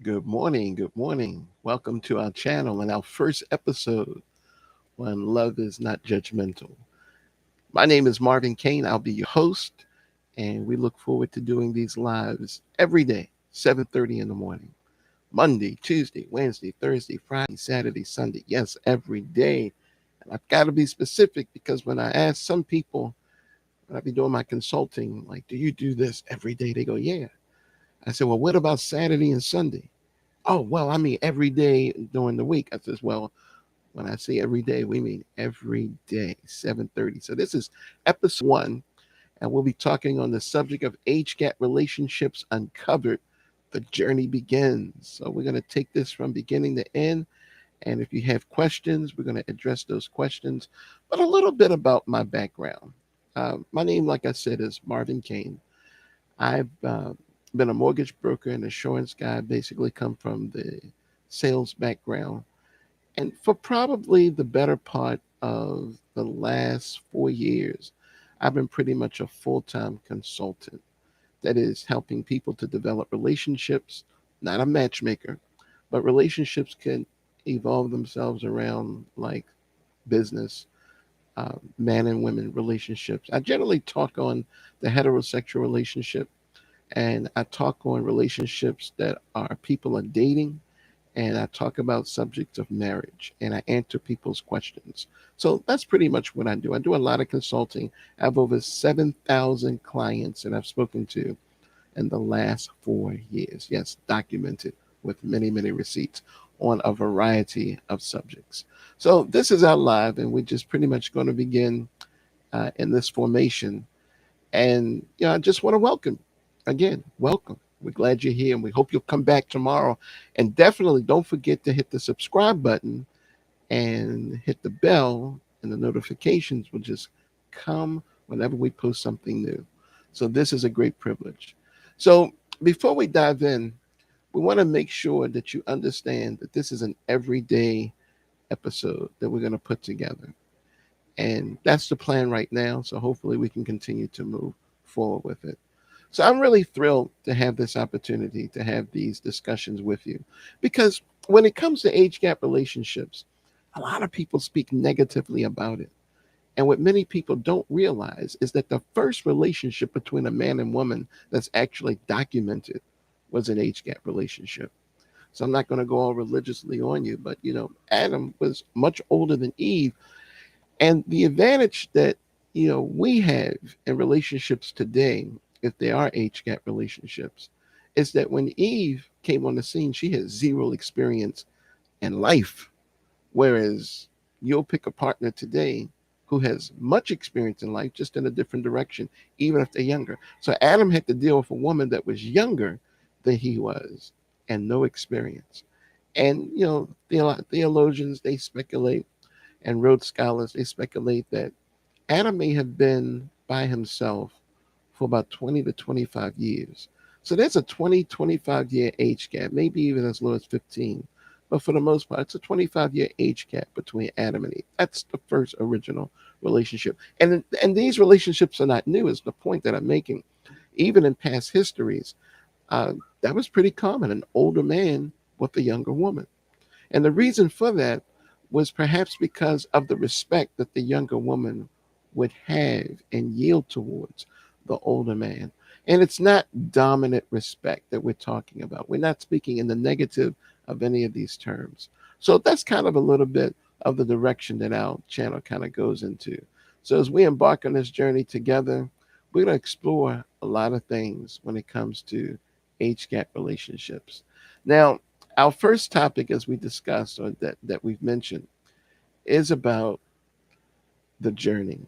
Good morning. Good morning. Welcome to our channel and our first episode on Love is Not Judgmental. My name is Marvin Kane. I'll be your host, and we look forward to doing these lives every day, 7:30 in the morning. Monday, Tuesday, Wednesday, Thursday, Friday, Saturday, Sunday. Yes, every day. And I've got to be specific because when I ask some people, when I be doing my consulting, like, do you do this every day? They go, yeah. I said, well, what about Saturday and Sunday? Oh, well, I mean every day during the week. I says, well, when I say every day, we mean every day, 7:30. So this is episode one, and we'll be talking on the subject of age gap relationships uncovered. The journey begins. So we're going to take this from beginning to end. And if you have questions, we're going to address those questions. But a little bit about my background. My name, like I said, is Marvin Kane. I've been a mortgage broker and insurance guy, basically come from the sales background. And for probably the better part of the last 4 years, I've been pretty much a full time consultant that is helping people to develop relationships, not a matchmaker, but relationships can evolve themselves around like business, man and women relationships. I generally talk on the heterosexual relationship and I talk on relationships that are people are dating, and I talk about subjects of marriage, and I answer people's questions. So that's pretty much what I do. I do a lot of consulting. I have over 7,000 clients that I've spoken to in the last 4 years. Yes, documented with many, many receipts on a variety of subjects. So this is our live, and we're just pretty much going to begin in this formation. And I just want to welcome again, welcome. We're glad you're here and we hope you'll come back tomorrow. And definitely don't forget to hit the subscribe button and hit the bell, and the notifications will just come whenever we post something new. So, this is a great privilege. So, before we dive in, we want to make sure that you understand that this is an everyday episode that we're going to put together. And that's the plan right now. So hopefully we can continue to move forward with it. So I'm really thrilled to have this opportunity to have these discussions with you because when it comes to age gap relationships, a lot of people speak negatively about it. And what many people don't realize is that the first relationship between a man and woman that's actually documented was an age gap relationship. So I'm not going to go all religiously on you, but Adam was much older than Eve, and the advantage that we have in relationships today, if they are age gap relationships, is that when Eve came on the scene, she had zero experience in life. Whereas you'll pick a partner today who has much experience in life, just in a different direction, even if they're younger. So Adam had to deal with a woman that was younger than he was and no experience. And theologians, they speculate, and road scholars, they speculate that Adam may have been by himself for about 20 to 25 years. So there's a 20, 25-year age gap, maybe even as low as 15. But for the most part, it's a 25-year age gap between Adam and Eve. That's the first original relationship. And these relationships are not new, is the point that I'm making. Even in past histories, uh, that was pretty common, an older man with a younger woman. And the reason for that was perhaps because of the respect that the younger woman would have and yield towards the older man. And it's not dominant respect that we're talking about. We're not speaking in the negative of any of these terms. So that's kind of a little bit of the direction that our channel kind of goes into. So as we embark on this journey together, we're going to explore a lot of things when it comes to age gap relationships. Now, our first topic, as we discussed or that we've mentioned, is about the journey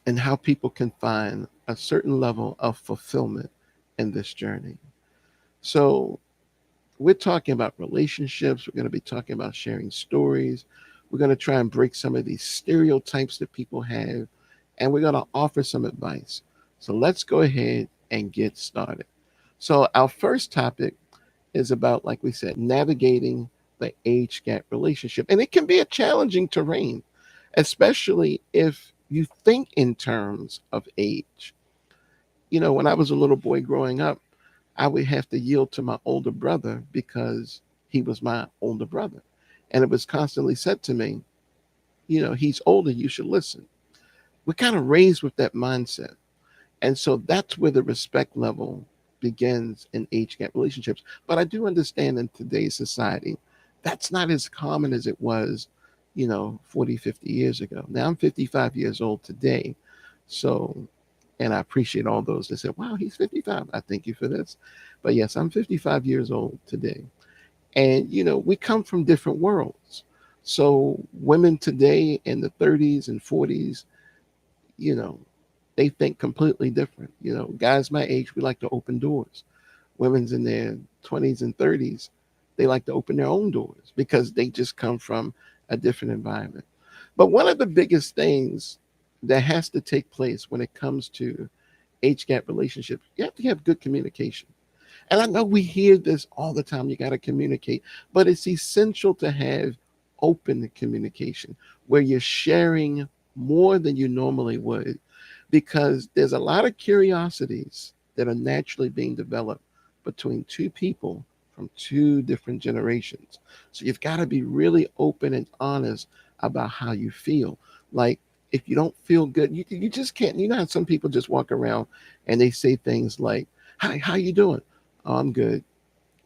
and how people can find a certain level of fulfillment in this journey. So, we're talking about relationships, we're going to be talking about sharing stories, we're going to try and break some of these stereotypes that people have, and we're going to offer some advice. So, let's go ahead and get started. So, our first topic is about, like we said, navigating the age gap relationship. And it can be a challenging terrain, especially if you think in terms of age. When I was a little boy growing up, I would have to yield to my older brother because he was my older brother. And it was constantly said to me, he's older, you should listen. We're kind of raised with that mindset. And so that's where the respect level begins in age gap relationships. But I do understand in today's society, that's not as common as it was, 40, 50 years ago. Now I'm 55 years old today. So, and I appreciate all those that said, wow, he's 55. I thank you for this. But yes, I'm 55 years old today. And, we come from different worlds. So women today in the 30s and 40s, you know, they think completely different. Guys my age, we like to open doors. Women's in their 20s and 30s, they like to open their own doors because they just come from a different environment. But one of the biggest things that has to take place when it comes to age gap relationships, you have to have good communication. And I know we hear this all the time. You got to communicate, but it's essential to have open communication where you're sharing more than you normally would, because there's a lot of curiosities that are naturally being developed between two people from two different generations. So you've got to be really open and honest about how you feel. Like, if you don't feel good, you just can't. You know how some people just walk around and they say things like, "Hi, how you doing?" "Oh, I'm good."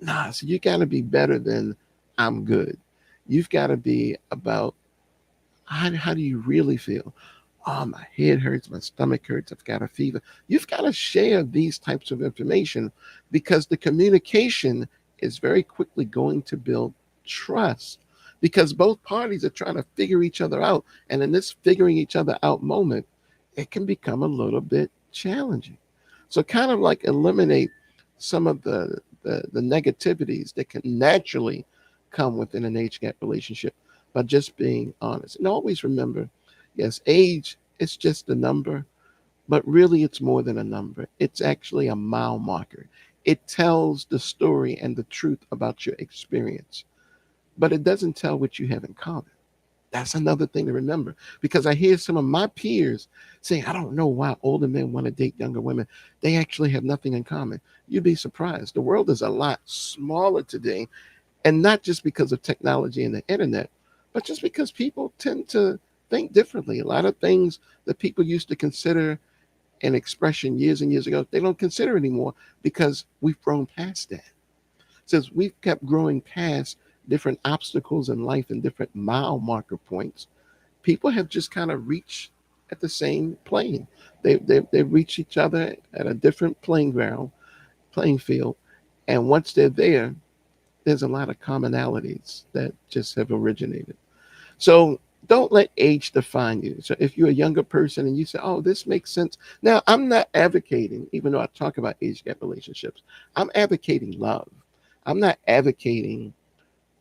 Nah, so you got to be better than "I'm good." You've got to be about how do you really feel? "Oh, my head hurts, my stomach hurts, I've got a fever." You've got to share these types of information because the communication is very quickly going to build trust, because both parties are trying to figure each other out. And in this figuring each other out moment, it can become a little bit challenging. So kind of like eliminate some of the negativities that can naturally come within an age gap relationship by just being honest. And always remember, yes, age is just a number, but really it's more than a number. It's actually a mile marker. It tells the story and the truth about your experience, but it doesn't tell what you have in common. That's another thing to remember, because I hear some of my peers saying, "I don't know why older men want to date younger women. They actually have nothing in common." You'd be surprised. The world is a lot smaller today, and not just because of technology and the internet, but just because people tend to think differently. A lot of things that people used to consider an expression years and years ago, they don't consider anymore because we've grown past that. Since we've kept growing past different obstacles in life and different mile marker points, people have just kind of reached at the same plane. They reach each other at a different playing field, and once they're there, there's a lot of commonalities that just have originated. So don't let age define you. So if you're a younger person and you say, "Oh, this makes sense." Now, I'm not advocating, even though I talk about age gap relationships, I'm advocating love. I'm not advocating,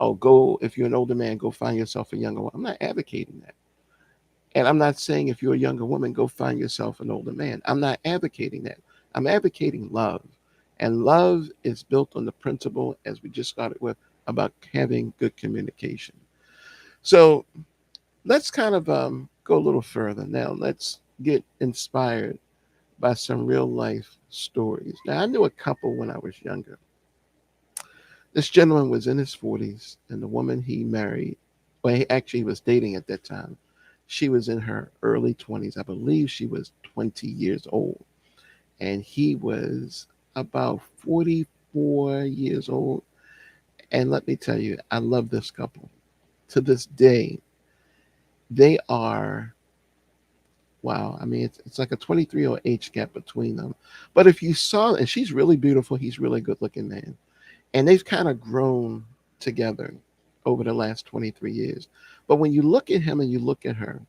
"Oh, go, if you're an older man, go find yourself a younger one." I'm not advocating that. And I'm not saying if you're a younger woman, go find yourself an older man. I'm not advocating that. I'm advocating love. And love is built on the principle, as we just started with, about having good communication. So let's kind of go a little further now. Let's get inspired by some real life stories. Now, I knew a couple when I was younger. This gentleman was in his 40s, and the woman he married, well, he actually was dating at that time, she was in her early 20s. I believe she was 20 years old. And he was about 44 years old. And let me tell you, I love this couple. To this day, they are, wow. I mean, it's like a 23-year age gap between them. But if you saw, and she's really beautiful, he's really good looking man. And they've kind of grown together over the last 23 years. But when you look at him and you look at her,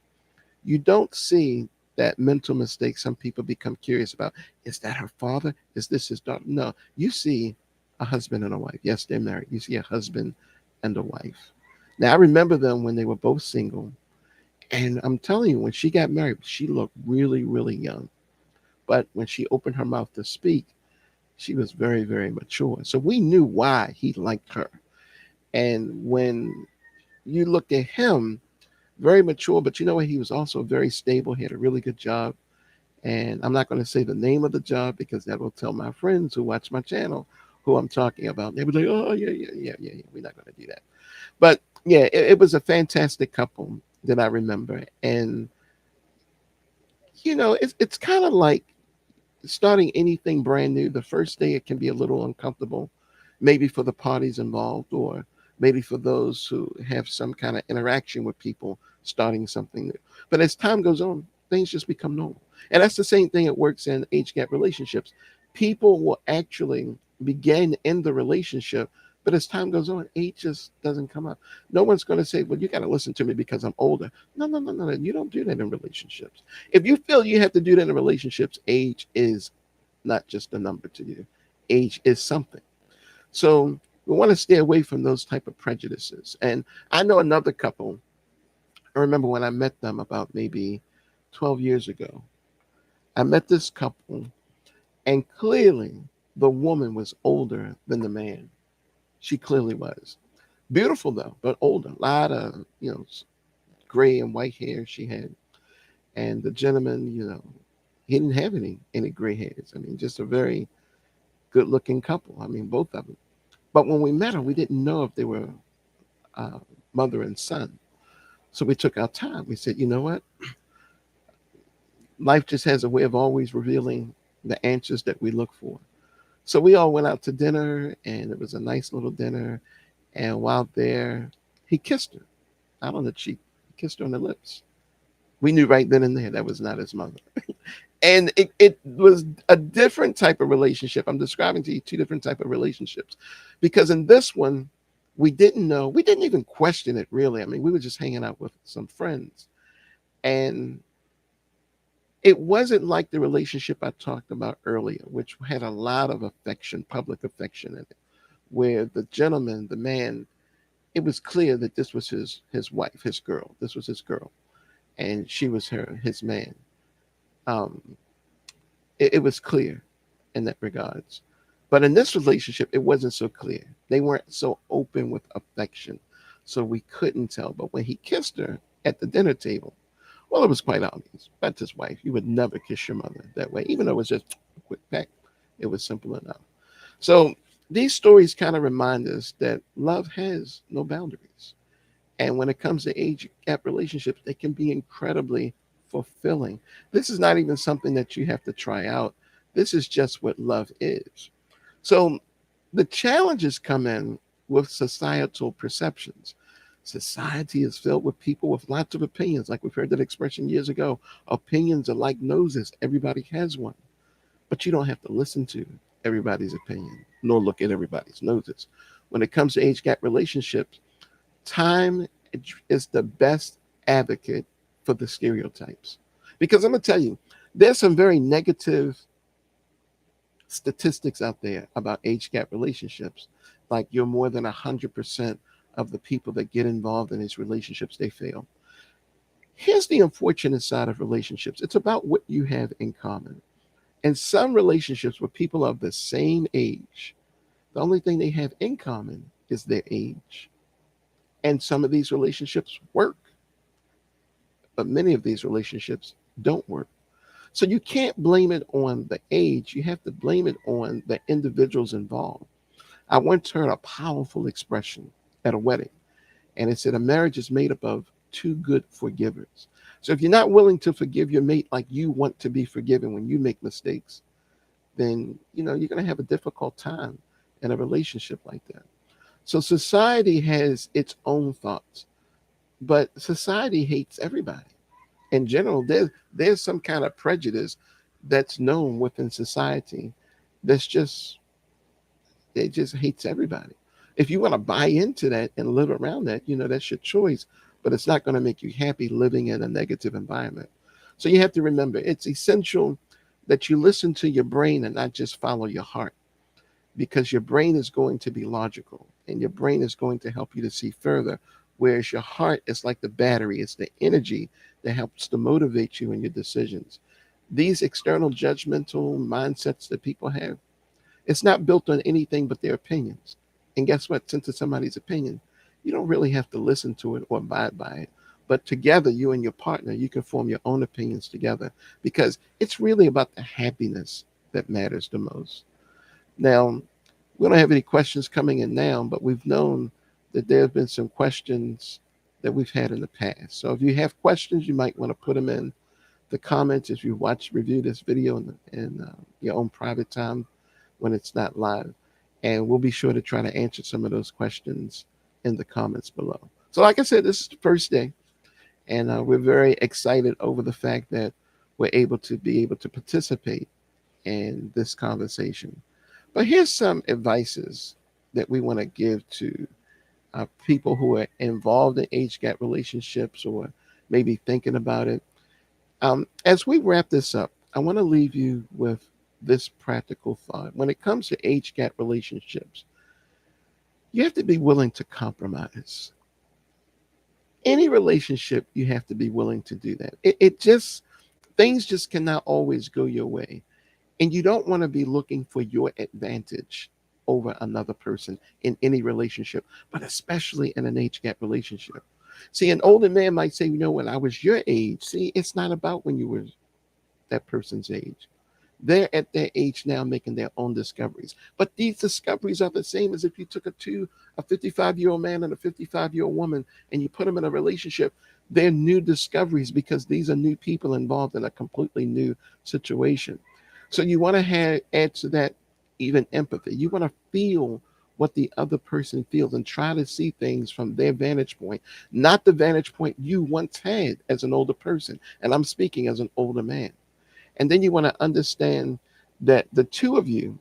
you don't see that mental mistake some people become curious about. Is that her father? Is this his daughter? No, you see a husband and a wife. Yes, they're married. You see a husband and a wife. Now, I remember them when they were both single. And I'm telling you, when she got married, she looked really, really young. But when she opened her mouth to speak, she was very, very mature. So we knew why he liked her. And when you looked at him, very mature, but you know what? He was also very stable. He had a really good job, And I'm not going to say the name of the job because that will tell my friends who watch my channel who I'm talking about. They would say, "Oh yeah, yeah, yeah, yeah, yeah." We're not going to do that. But yeah, it was a fantastic couple that I remember, and it's kind of like starting anything brand new. The first day it can be a little uncomfortable, maybe for the parties involved, or maybe for those who have some kind of interaction with people starting something new. But as time goes on, things just become normal. And that's the same thing that works in age gap relationships. People will actually begin in the relationship, but as time goes on, age just doesn't come up. No one's going to say, well, you got to listen to me because I'm older. No, no, no, no, no. You don't do that in relationships. If you feel you have to do that in relationships, age is not just a number to you. Age is something. So we want to stay away from those type of prejudices. And I know another couple. I remember when I met them about maybe 12 years ago. I met this couple, and clearly the woman was older than the man. She clearly was. Beautiful though, but older. A lot of, gray and white hair she had. And the gentleman, he didn't have any gray hairs. I mean, just a very good looking couple. I mean, both of them. But when we met them, we didn't know if they were uh, mother and son. So we took our time. We said, you know what? Life just has a way of always revealing the answers that we look for. So we all went out to dinner, and it was a nice little dinner. And while there, he kissed her, not on the cheek, he kissed her on the lips. We knew right then and there that was not his mother. And it was a different type of relationship. I'm describing to you two different type of relationships, because in this one, we didn't know, we didn't even question it really. I mean, we were just hanging out with some friends, and it wasn't like the relationship I talked about earlier, which had a lot of affection, public affection in it, where the gentleman, the man, it was clear that this was his wife, his girl. This was his girl, and she was his man. Um, it was clear in that regards. But in this relationship, it wasn't so clear. They weren't so open with affection, so we couldn't tell. But when he kissed her at the dinner table, well, it was quite obvious. That's his wife. You would never kiss your mother that way, even though it was just a quick peck. It was simple enough. So these stories kind of remind us that love has no boundaries. And when it comes to age gap relationships, they can be incredibly fulfilling. This is not even something that you have to try out. This is just what love is. So the challenges come in with societal perceptions. Society is filled with people with lots of opinions. Like we've heard that expression years ago. Opinions are like noses. Everybody has one. But you don't have to listen to everybody's opinion, nor look at everybody's noses. When it comes to age gap relationships, time is the best advocate for the stereotypes. Because I'm going to tell you, there's some very negative statistics out there about age gap relationships. Like you're more than 100% of the people that get involved in these relationships, they fail. Here's the unfortunate side of relationships. It's about what you have in common. And some relationships with people of the same age, the only thing they have in common is their age. And some of these relationships work, but many of these relationships don't work. So you can't blame it on the age. You have to blame it on the individuals involved. I once heard a powerful expression at a wedding, and it said a marriage is made up of two good forgivers. So if you're not willing to forgive your mate like you want to be forgiven when you make mistakes, then you're going to have a difficult time in a relationship like that. So society has its own thoughts, but society hates everybody. In general, there's some kind of prejudice that's known within society that's just it just hates everybody. If you want to buy into that and live around that, that's your choice, but it's not going to make you happy living in a negative environment. So you have to remember it's essential that you listen to your brain and not just follow your heart, because your brain is going to be logical and your brain is going to help you to see further. Whereas your heart is like the battery, it's the energy that helps to motivate you in your decisions. These external judgmental mindsets that people have, it's not built on anything but their opinions. And guess what? Since it's somebody's opinion, you don't really have to listen to it or abide by it. But together, you and your partner, you can form your own opinions together, because it's really about the happiness that matters the most. Now, we don't have any questions coming in now, but we've known that there have been some questions that we've had in the past. So if you have questions, you might want to put them in the comments if you review this video in your own private time when it's not live. And we'll be sure to try to answer some of those questions in the comments below. So like I said, this is the first day, and we're very excited over the fact that we're able to participate in this conversation. But here's some advices that we want to give to people who are involved in age gap relationships or maybe thinking about it. As we wrap this up, I want to leave you with this practical thought. When it comes to age gap relationships, you have to be willing to compromise. Any relationship, you have to be willing to do that. Things just cannot always go your way. And you don't want to be looking for your advantage over another person in any relationship, but especially in an age gap relationship. See, an older man might say, when I was your age, see, it's not about when you were that person's age. They're at their age now making their own discoveries. But these discoveries are the same as if you took a 55-year-old man and a 55-year-old woman and you put them in a relationship. They're new discoveries because these are new people involved in a completely new situation. So you want to add to that even empathy. You want to feel what the other person feels and try to see things from their vantage point, not the vantage point you once had as an older person. And I'm speaking as an older man. And then you want to understand that the two of you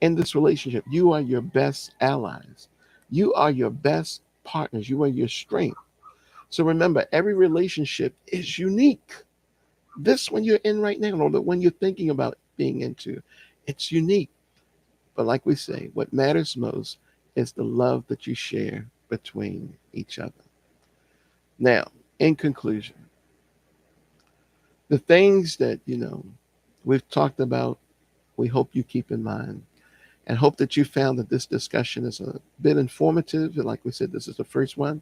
in this relationship, you are your best allies. You are your best partners. You are your strength. So remember, every relationship is unique. This one you're in right now, or the one you're thinking about being into, it's unique. But like we say, what matters most is the love that you share between each other. Now, in conclusion, the things that, we've talked about, we hope you keep in mind, and hope that you found that this discussion is a bit informative. And like we said, this is the first one.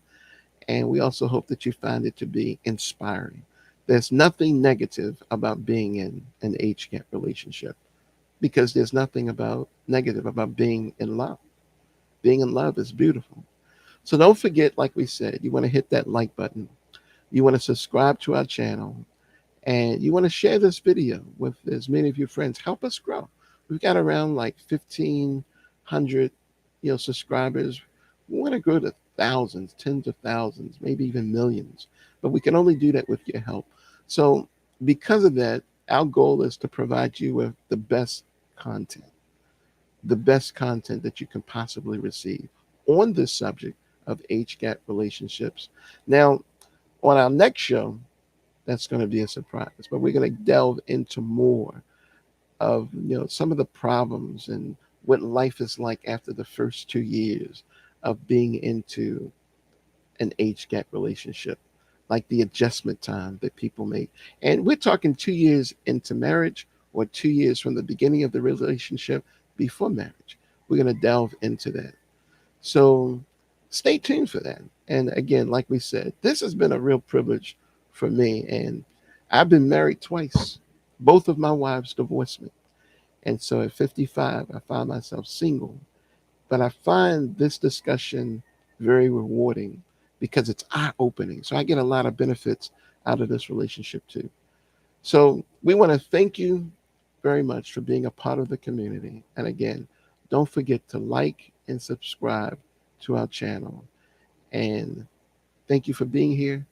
And we also hope that you find it to be inspiring. There's nothing negative about being in an age gap relationship, because there's nothing about negative about being in love. Being in love is beautiful. So don't forget, like we said, you want to hit that like button. You want to subscribe to our channel. And you want to share this video with as many of your friends. Help us grow. We've got around like 1,500, subscribers. We want to grow to thousands, tens of thousands, maybe even millions. But we can only do that with your help. So because of that, our goal is to provide you with the best content that you can possibly receive on this subject of age gap relationships. Now, on our next show, that's going to be a surprise, but we're going to delve into more of some of the problems and what life is like after the first 2 years of being into an age gap relationship, like the adjustment time that people make. And we're talking 2 years into marriage or 2 years from the beginning of the relationship before marriage. We're going to delve into that. So stay tuned for that. And again, like we said, this has been a real privilege for me. And I've been married twice. Both of my wives divorced me. And so at 55, I find myself single. But I find this discussion very rewarding because it's eye opening. So I get a lot of benefits out of this relationship too. So we want to thank you very much for being a part of the community. And again, don't forget to like and subscribe to our channel. And thank you for being here.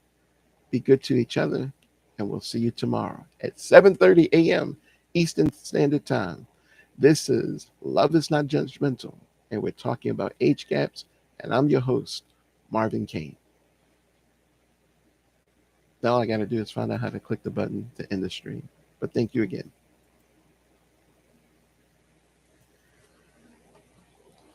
Be good to each other. And we'll see you tomorrow at 7:30 a.m. Eastern Standard Time. This is Love is Not Judgmental, and we're talking about age gaps. And I'm your host, Marvin Kane. Now all I got to do is find out how to click the button to end the stream. But thank you again.